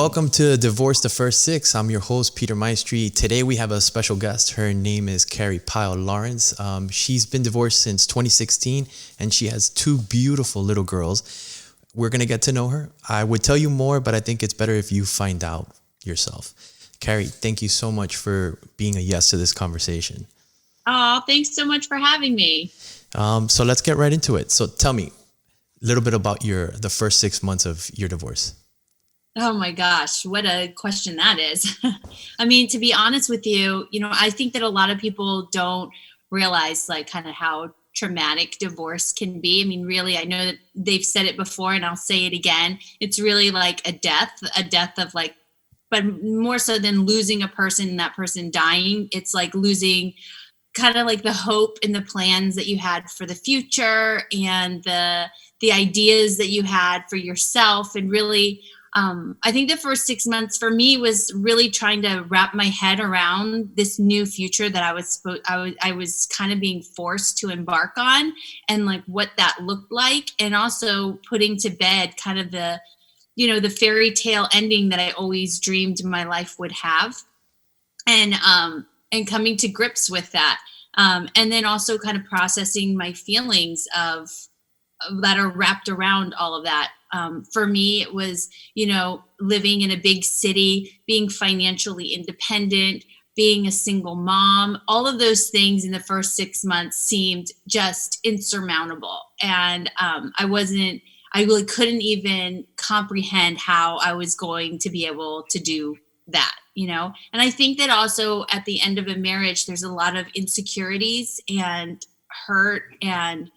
welcome to Divorce the First Six. I'm your host, Peter Maestri. Today we have a special guest. Her name is Carrie Pyle Lawrence. She's been divorced since 2016 and she has two beautiful little girls. We're going to get to know her. I would tell you more, but I think it's better if you find out yourself. Carrie, thank you so much for being a yes to this conversation. Oh, thanks so much for having me. So let's get right into it. So tell me a little bit about the first 6 months of your divorce. Oh my gosh, what a question that is. I mean, to be honest with you, I think that a lot of people don't realize like kind of how traumatic divorce can be. I mean, really, I know that they've said it before and I'll say it again. It's really like a death of like, but more so than losing a person and that person dying, it's like losing kind of like the hope and the plans that you had for the future and the ideas that you had for yourself. And really, I think the first 6 months for me was really trying to wrap my head around this new future that I was kind of being forced to embark on, and like what that looked like, and also putting to bed kind of the fairy tale ending that I always dreamed my life would have, and coming to grips with that, and then also kind of processing my feelings of that are wrapped around all of that. For me, it was, living in a big city, being financially independent, being a single mom, all of those things in the first 6 months seemed just insurmountable. And I really couldn't even comprehend how I was going to be able to do that, And I think that also at the end of a marriage, there's a lot of insecurities and hurt, and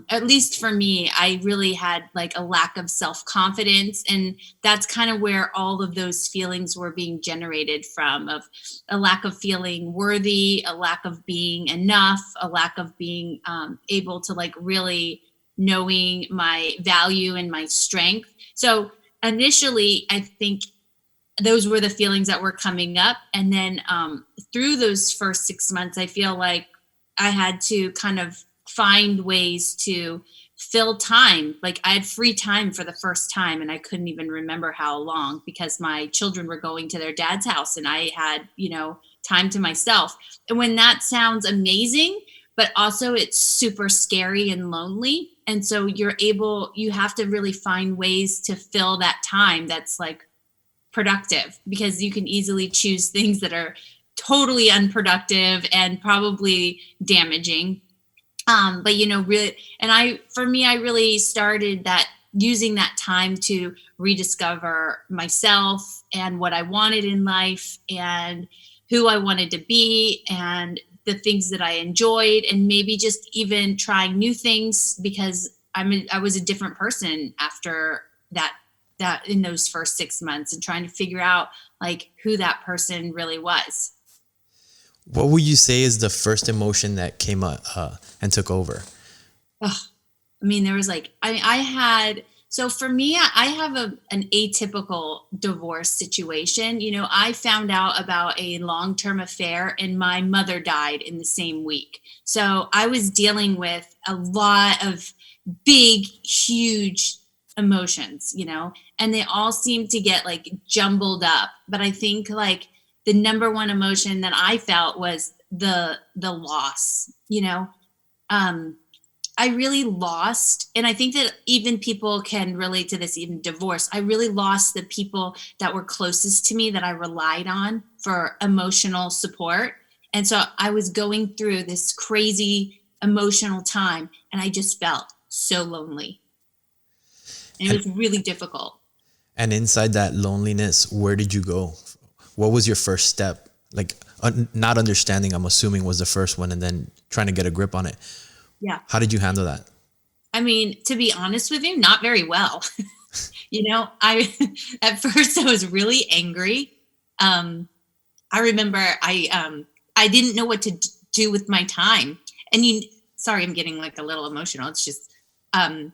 at least for me, I really had like a lack of self-confidence, and that's kind of where all of those feelings were being generated from, of a lack of feeling worthy, a lack of being enough, a lack of being able to like really knowing my value and my strength. So initially, I think those were the feelings that were coming up. And then through those first 6 months, I feel like I had to kind of find ways to fill time. Like I had free time for the first time, and I couldn't even remember how long, because my children were going to their dad's house and I had, time to myself. And when that sounds amazing, but also it's super scary and lonely. And so you have to really find ways to fill that time that's like productive, because you can easily choose things that are totally unproductive and probably damaging. But really, and I really started that, using that time to rediscover myself and what I wanted in life and who I wanted to be and the things that I enjoyed, and maybe just even trying new things, because I was a different person after that in those first 6 months, and trying to figure out like who that person really was. What would you say is the first emotion that came up and took over? I mean, there was like, so for me, I have an atypical divorce situation. I found out about a long-term affair and my mother died in the same week. So I was dealing with a lot of big, huge emotions, and they all seemed to get like jumbled up. But I think like the number one emotion that I felt was the loss, I really lost, and I think that even people can relate to this, even divorce. I really lost the people that were closest to me, that I relied on for emotional support. And so I was going through this crazy emotional time, and I just felt so lonely. And it was really difficult. And inside that loneliness, where did you go? What was your first step? Like not understanding, I'm assuming, was the first one, and then trying to get a grip on it. Yeah. How did you handle that? I mean, to be honest with you, not very well. At first I was really angry. I remember I didn't know what to do with my time. And sorry, I'm getting like a little emotional. It's just, I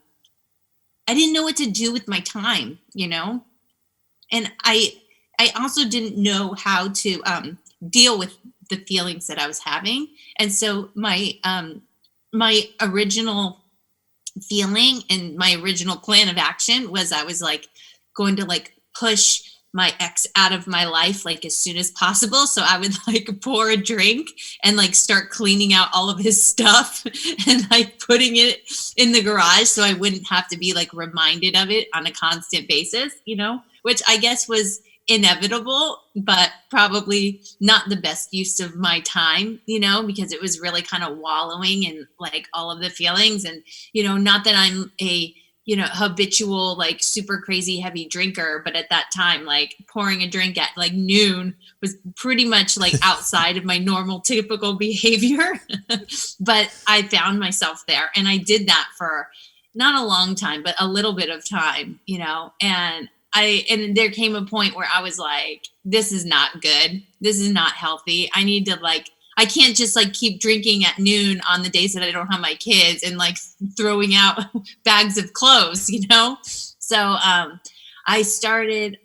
didn't know what to do with my time, and I also didn't know how to deal with the feelings that I was having. And so my original feeling and my original plan of action was I was like going to like push my ex out of my life like as soon as possible. So I would like pour a drink and like start cleaning out all of his stuff and like putting it in the garage so I wouldn't have to be like reminded of it on a constant basis, which I guess was inevitable, but probably not the best use of my time, because it was really kind of wallowing in like all of the feelings. And, not that I'm a, habitual, like super crazy heavy drinker, but at that time, like pouring a drink at like noon was pretty much like outside of my normal typical behavior. But I found myself there, and I did that for not a long time, but a little bit of time, and there came a point where I was like, this is not good. This is not healthy. I need to I can't just like keep drinking at noon on the days that I don't have my kids and like throwing out bags of clothes, So I started,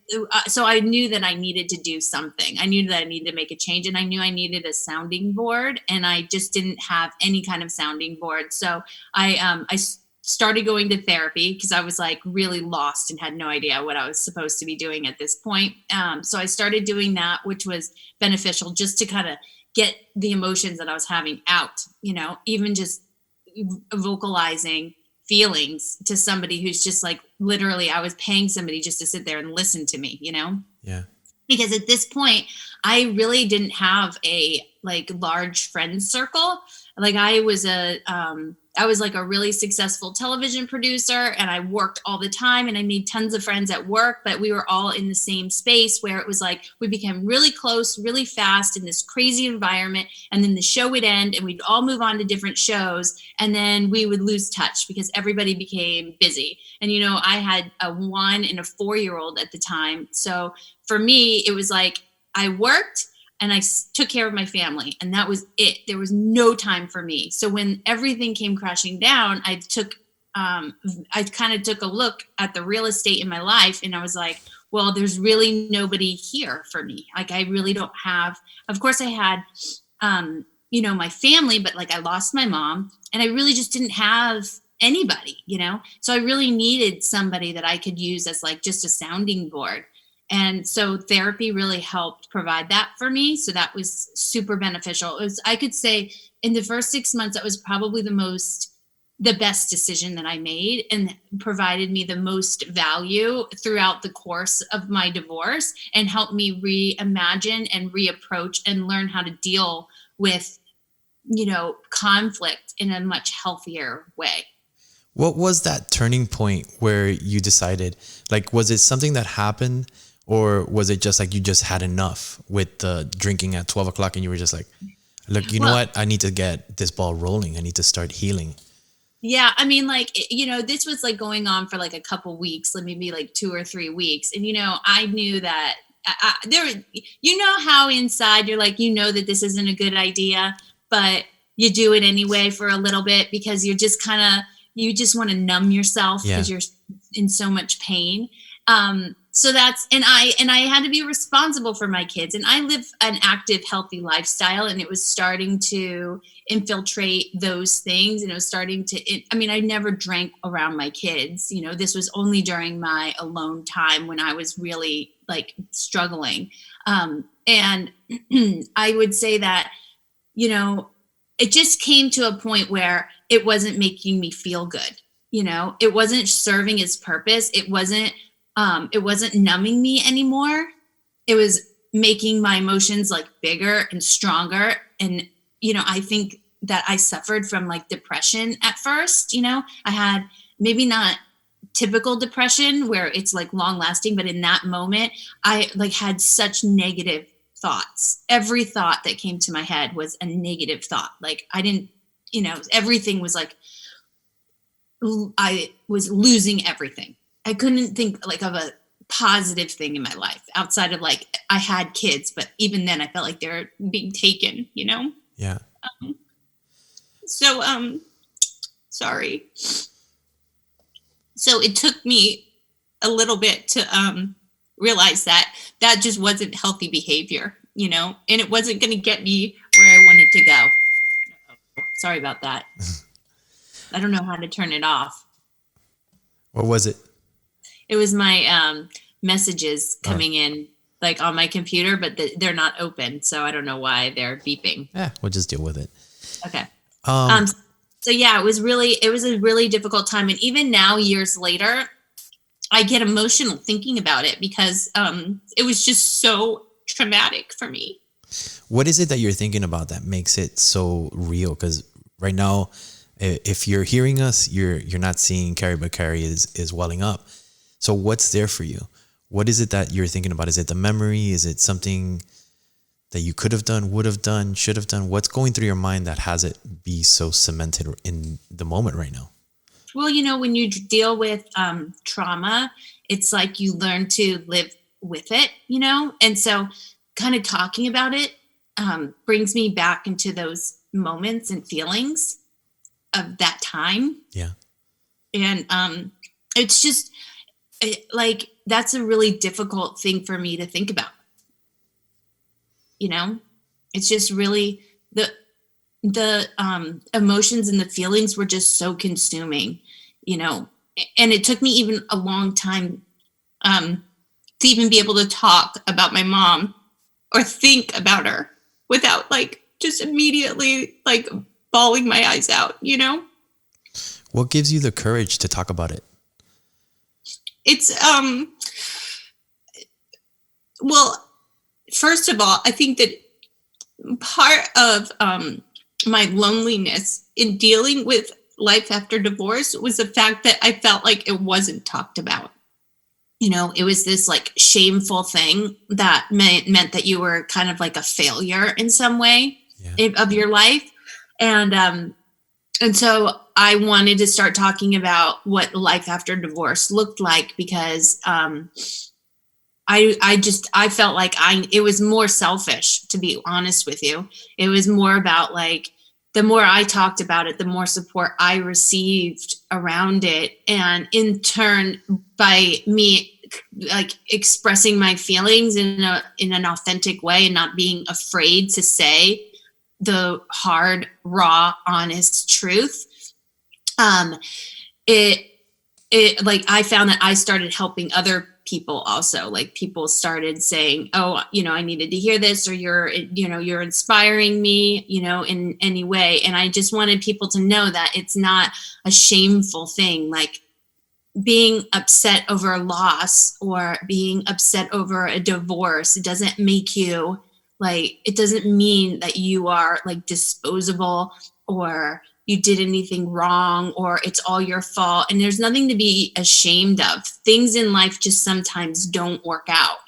so I knew that I needed to do something. I knew that I needed to make a change, and I knew I needed a sounding board, and I just didn't have any kind of sounding board. So I started going to therapy because I was like really lost and had no idea what I was supposed to be doing at this point. So I started doing that, which was beneficial just to kind of get the emotions that I was having out, even just vocalizing feelings to somebody who's just like, literally, I was paying somebody just to sit there and listen to me, Yeah. Because at this point, I really didn't have a like large friend circle. Like I was like a really successful television producer, and I worked all the time, and I made tons of friends at work, but we were all in the same space where it was like we became really close really fast in this crazy environment, and then the show would end and we'd all move on to different shows, and then we would lose touch because everybody became busy. And I had a 1 and a 4-year-old at the time, so for me it was like I worked and I took care of my family, and that was it. There was no time for me. So when everything came crashing down, I kind of took a look at the real estate in my life, and I was like, well, there's really nobody here for me. Like, I really don't have, of course I had, my family, but like I lost my mom, and I really just didn't have anybody, So I really needed somebody that I could use as like just a sounding board. And so therapy really helped provide that for me. So that was super beneficial. I could say in the first 6 months, that was probably the best decision that I made, and provided me the most value throughout the course of my divorce, and helped me reimagine and reapproach and learn how to deal with, conflict in a much healthier way. What was that turning point where you decided, like, was it something that happened, or was it just like you just had enough with the drinking at 12 o'clock and you were just like, look, you know what? I need to get this ball rolling. I need to start healing. Yeah. I mean, like, this was like going on for like a couple weeks, like maybe like 2 or 3 weeks. And, I knew that how inside you're like, that this isn't a good idea, but you do it anyway for a little bit because you're just you just want to numb yourself because you're in so much pain. So that's, and I had to be responsible for my kids, and I live an active, healthy lifestyle, and it was starting to infiltrate those things. And it was starting to, I never drank around my kids, this was only during my alone time when I was really like struggling. And I would say that, it just came to a point where it wasn't making me feel good. It wasn't serving its purpose. It wasn't numbing me anymore. It was making my emotions like bigger and stronger. And, I think that I suffered from like depression at first. I had maybe not typical depression where it's like long lasting, but in that moment I like had such negative thoughts. Every thought that came to my head was a negative thought. Like I didn't, everything was like, I was losing everything. I couldn't think like of a positive thing in my life outside of like I had kids, but even then I felt like they're being taken, Yeah. Sorry. So it took me a little bit to realize that just wasn't healthy behavior, and it wasn't going to get me where I wanted to go. Sorry about that. I don't know how to turn it off. What was it? It was my messages coming in like on my computer, but they're not open. So I don't know why they're beeping. Yeah, we'll just deal with it. Okay. So yeah, it was a really difficult time. And even now, years later, I get emotional thinking about it because it was just so traumatic for me. What is it that you're thinking about that makes it so real? Because right now, if you're hearing us, you're not seeing Carrie, but Carrie is welling up. So what's there for you? What is it that you're thinking about? Is it the memory? Is it something that you could have done, would have done, should have done? What's going through your mind that has it be so cemented in the moment right now? Well, when you deal with trauma, it's like you learn to live with it, and so kind of talking about it brings me back into those moments and feelings of that time. Yeah. And it's just like, that's a really difficult thing for me to think about. It's just really the emotions and the feelings were just so consuming, and it took me even a long time to even be able to talk about my mom or think about her without just immediately bawling my eyes out, What gives you the courage to talk about it? It's well, first of all, I think that part of my loneliness in dealing with life after divorce was the fact that I felt like it wasn't talked about. It was this shameful thing that meant that you were kind of like a failure in some way of your life. And so I wanted to start talking about what life after divorce looked like because I felt like it was more selfish, to be honest with you. It was more about the more I talked about it, the more support I received around it. And in turn, by me expressing my feelings in an authentic way and not being afraid to say the hard, raw, honest truth, I found that I started helping other people also. People started saying, oh, I needed to hear this, or you're inspiring me, in any way. And I just wanted people to know that it's not a shameful thing. Being upset over a loss or being upset over a divorce, it doesn't make you it doesn't mean that you are disposable or you did anything wrong or it's all your fault. And there's nothing to be ashamed of. Things in life just sometimes don't work out,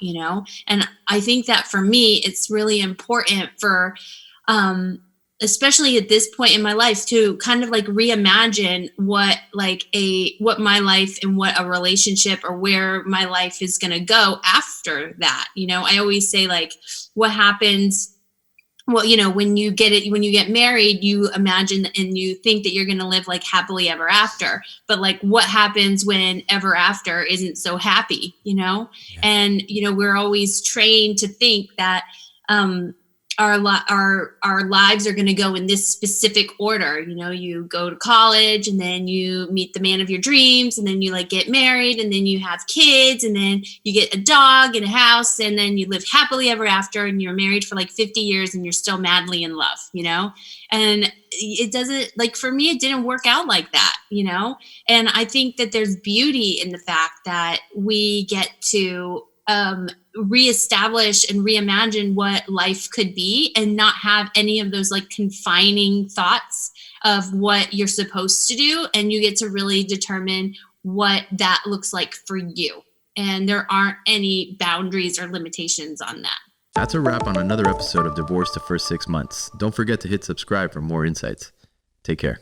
And I think that for me, it's really important for, especially at this point in my life, to kind of reimagine what my life and what a relationship or where my life is going to go after that. I always say what happens. Well, when you get married, you imagine and you think that you're going to live happily ever after. But what happens when ever after isn't so happy, Yeah. And, we're always trained to think that our lives are going to go in this specific order. You go to college and then you meet the man of your dreams and then you get married and then you have kids and then you get a dog and a house and then you live happily ever after and you're married for 50 years and you're still madly in love, and it doesn't for me, it didn't work out like that, and I think that there's beauty in the fact that we get to reestablish and reimagine what life could be and not have any of those confining thoughts of what you're supposed to do. And you get to really determine what that looks like for you. And there aren't any boundaries or limitations on that. That's a wrap on another episode of Divorce the First 6 Months. Don't forget to hit subscribe for more insights. Take care.